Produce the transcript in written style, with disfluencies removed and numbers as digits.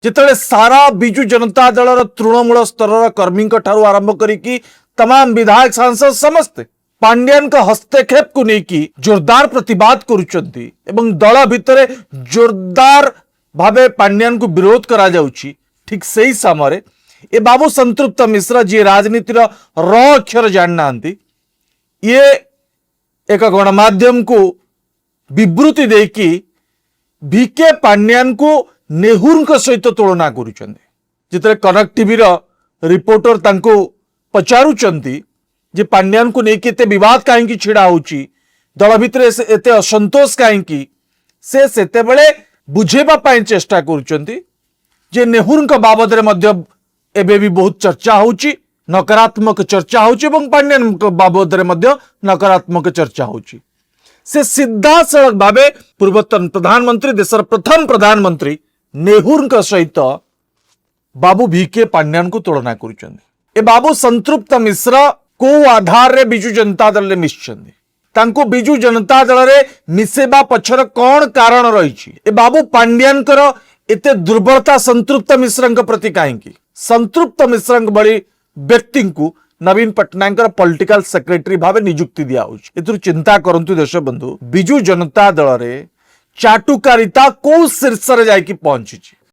जिते सारा बिजु जनता दल तृणमूल स्तर कर्मी ठारू आरंभ करी तमाम विधायक सांसद समस्ते पांड्यान का हस्तक्षेप को लेकिन जोरदार प्रतिवाद करुचंती एवं दल भितर जोरदार भावे पांड्यान को विरोध करा जाउची। ठीक सही समय ए बाबू संतृप्त मिश्र जी राजनीतिर र अक्षर जानना ये एक गणमाध्यम को विवृत्ति देकी भिके पांड्यान को नेहुर सहित तुलना करुचंती। जिते कनक टीवी रिपोर्टर तांको पचारुचंती जे पांड्यान को लेकिन एते विवाद कहीं छिड़ा होची दल भितर एते असंतोष कहीं से बुझेबा पाई चेष्टा करुचंती जे नेहुर बाबद एबे भी बहुत चर्चा होची नकारात्मक चर्चा होची एवं पांड्यान बाबद नकारात्मक चर्चा होची। से सीधा सड़क भावे पूर्वतन प्रधानमंत्री देशर प्रथम प्रधानमंत्री नेहुर सहित बाबू भिके पांड्यान को तुलना करुचंती। ए बाबू संतृप्त मिश्र को आधार रे बिजु जनता दल मिशिचंती तांको बिजु जनता दल रे मिसेबा पछर कौन कारण रही ए बाबू पांड्यान एते दुर्बलता संतृप्त मिश्र प्रति कहीं संतृप्त मिश्र भली व्यक्ति को नवीन पट्टनायक पॉलिटिकल सेक्रेटरी भाव नियुक्ति दिया चिंता करंतु देश बंधु बिजु जनता दल रे चाटुकारिता को शीर्ष रे जाई पहुंची।